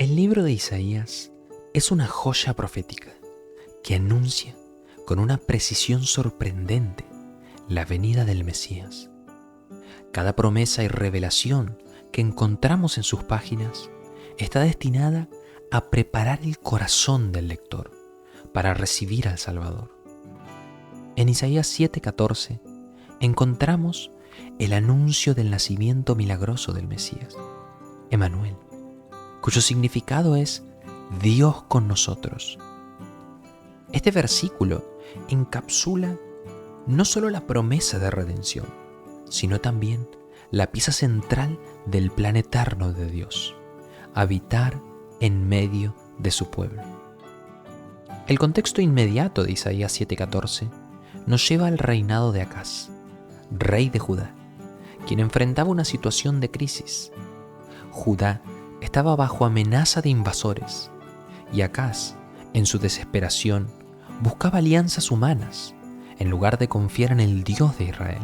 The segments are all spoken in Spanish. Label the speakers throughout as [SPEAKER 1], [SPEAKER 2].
[SPEAKER 1] El libro de Isaías es una joya profética que anuncia con una precisión sorprendente la venida del Mesías. Cada promesa y revelación que encontramos en sus páginas está destinada a preparar el corazón del lector para recibir al Salvador. En Isaías 7:14 encontramos el anuncio del nacimiento milagroso del Mesías, Emmanuel, cuyo significado es Dios con nosotros. Este versículo encapsula no solo la promesa de redención, sino también la pieza central del plan eterno de Dios, habitar en medio de su pueblo. El contexto inmediato de Isaías 7:14 nos lleva al reinado de Acaz, rey de Judá, quien enfrentaba una situación de crisis. Judá estaba bajo amenaza de invasores y Acaz, en su desesperación, buscaba alianzas humanas en lugar de confiar en el Dios de Israel.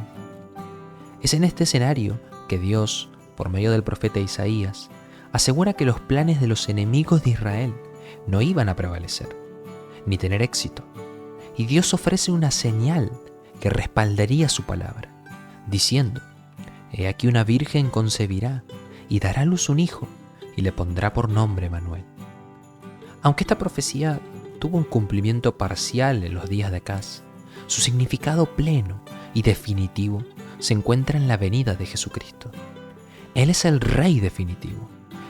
[SPEAKER 1] Es en este escenario que Dios, por medio del profeta Isaías, asegura que los planes de los enemigos de Israel no iban a prevalecer, ni tener éxito, y Dios ofrece una señal que respaldaría su palabra, diciendo: «He aquí una virgen concebirá y dará a luz un hijo, y le pondrá por nombre Emmanuel». Aunque esta profecía tuvo un cumplimiento parcial en los días de Acaz, su significado pleno y definitivo se encuentra en la venida de Jesucristo. Él es el Rey definitivo,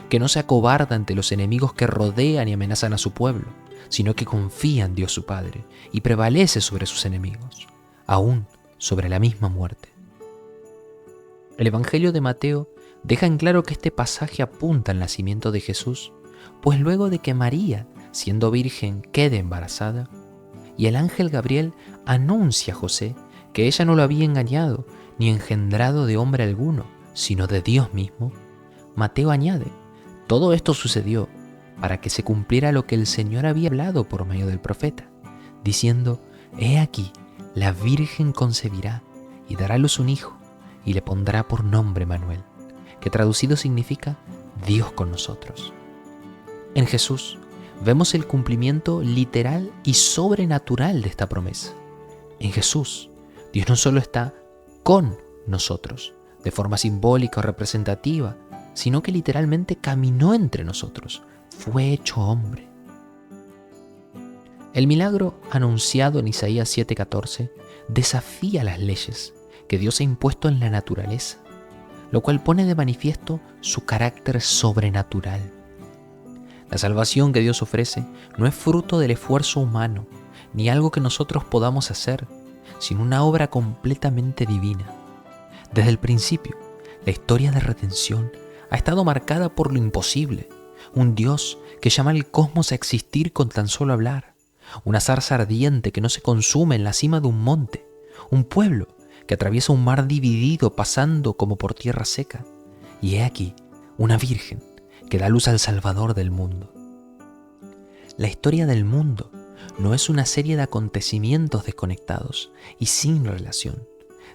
[SPEAKER 1] que no se acobarda ante los enemigos que rodean y amenazan a su pueblo, sino que confía en Dios su Padre y prevalece sobre sus enemigos, aún sobre la misma muerte. El Evangelio de Mateo deja en claro que este pasaje apunta al nacimiento de Jesús, pues luego de que María, siendo virgen, quede embarazada, y el ángel Gabriel anuncia a José que ella no lo había engañado ni engendrado de hombre alguno, sino de Dios mismo, Mateo añade: todo esto sucedió para que se cumpliera lo que el Señor había hablado por medio del profeta, diciendo: «He aquí, la virgen concebirá y dará a luz un hijo, y le pondrá por nombre Emmanuel», que traducido significa Dios con nosotros. En Jesús vemos el cumplimiento literal y sobrenatural de esta promesa. En Jesús, Dios no solo está con nosotros, de forma simbólica o representativa, sino que literalmente caminó entre nosotros, fue hecho hombre. El milagro anunciado en Isaías 7:14 desafía las leyes que Dios ha impuesto en la naturaleza, lo cual pone de manifiesto su carácter sobrenatural. La salvación que Dios ofrece no es fruto del esfuerzo humano, ni algo que nosotros podamos hacer, sino una obra completamente divina. Desde el principio, la historia de redención ha estado marcada por lo imposible, un Dios que llama al cosmos a existir con tan solo hablar, una zarza ardiente que no se consume en la cima de un monte, un pueblo que atraviesa un mar dividido pasando como por tierra seca, y he aquí una virgen que da luz al Salvador del mundo. La historia del mundo no es una serie de acontecimientos desconectados y sin relación,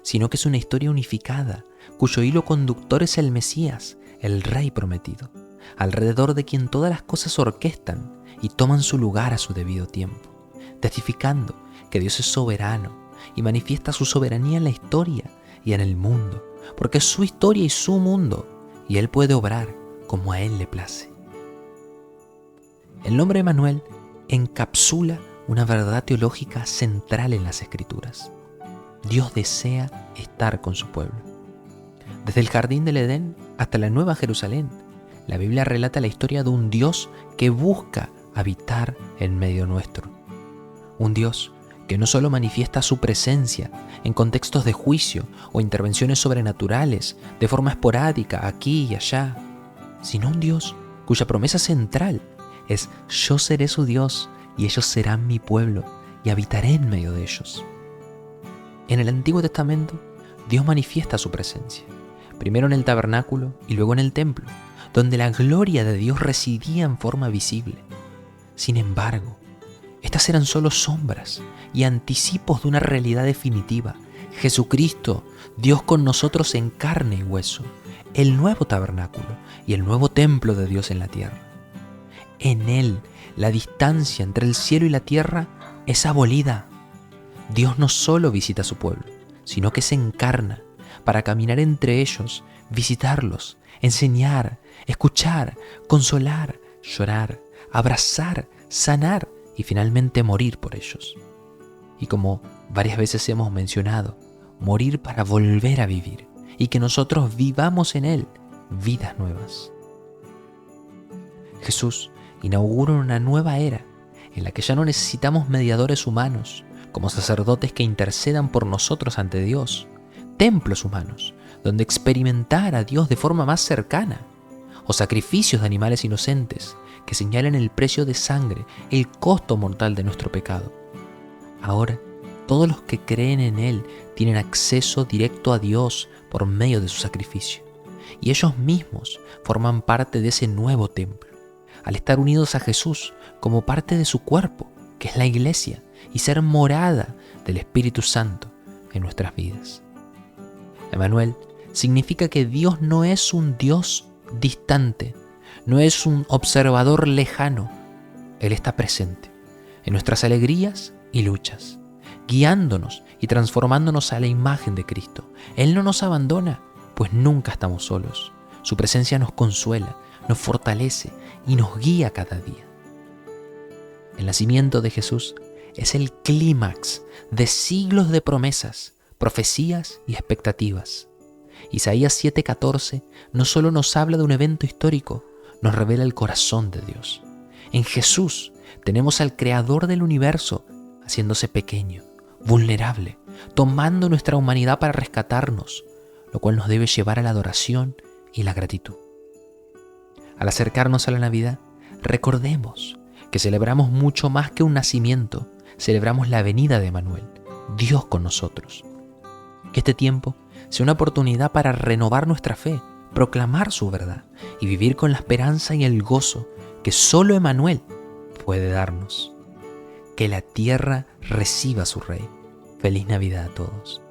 [SPEAKER 1] sino que es una historia unificada, cuyo hilo conductor es el Mesías, el Rey prometido, alrededor de quien todas las cosas se orquestan y toman su lugar a su debido tiempo, testificando que Dios es soberano y manifiesta su soberanía en la historia y en el mundo, porque es su historia y su mundo, y Él puede obrar como a Él le place. El nombre Emmanuel encapsula una verdad teológica central en las Escrituras. Dios desea estar con su pueblo. Desde el jardín del Edén hasta la Nueva Jerusalén, la Biblia relata la historia de un Dios que busca habitar en medio nuestro. Un Dios que no solo manifiesta su presencia en contextos de juicio o intervenciones sobrenaturales de forma esporádica aquí y allá, sino un Dios cuya promesa central es: yo seré su Dios y ellos serán mi pueblo y habitaré en medio de ellos. En el Antiguo Testamento, Dios manifiesta su presencia, primero en el tabernáculo y luego en el templo, donde la gloria de Dios residía en forma visible. Sin embargo, estas eran solo sombras y anticipos de una realidad definitiva: Jesucristo, Dios con nosotros en carne y hueso, el nuevo tabernáculo y el nuevo templo de Dios en la tierra. En Él, la distancia entre el cielo y la tierra es abolida. Dios no solo visita a su pueblo, sino que se encarna para caminar entre ellos, visitarlos, enseñar, escuchar, consolar, llorar, abrazar, sanar y finalmente morir por ellos. Y como varias veces hemos mencionado, morir para volver a vivir y que nosotros vivamos en Él vidas nuevas. Jesús inaugura una nueva era en la que ya no necesitamos mediadores humanos, como sacerdotes que intercedan por nosotros ante Dios, templos humanos, donde experimentar a Dios de forma más cercana, o sacrificios de animales inocentes que señalen el precio de sangre, el costo mortal de nuestro pecado. Ahora, todos los que creen en Él tienen acceso directo a Dios por medio de su sacrificio, y ellos mismos forman parte de ese nuevo templo, al estar unidos a Jesús como parte de su cuerpo, que es la Iglesia, y ser morada del Espíritu Santo en nuestras vidas. Emmanuel significa que Dios no es un Dios distante, no es un observador lejano. Él está presente en nuestras alegrías y luchas, guiándonos y transformándonos a la imagen de Cristo. Él no nos abandona, pues nunca estamos solos. Su presencia nos consuela, nos fortalece y nos guía cada día. El nacimiento de Jesús es el clímax de siglos de promesas, profecías y expectativas. Isaías 7:14 no solo nos habla de un evento histórico, nos revela el corazón de Dios. En Jesús tenemos al Creador del universo haciéndose pequeño, vulnerable, tomando nuestra humanidad para rescatarnos, lo cual nos debe llevar a la adoración y la gratitud. Al acercarnos a la Navidad, recordemos que celebramos mucho más que un nacimiento, celebramos la venida de Emmanuel, Dios con nosotros. Que este tiempo sea una oportunidad para renovar nuestra fe, proclamar su verdad y vivir con la esperanza y el gozo que solo Emmanuel puede darnos. Que la tierra reciba a su Rey. Feliz Navidad a todos.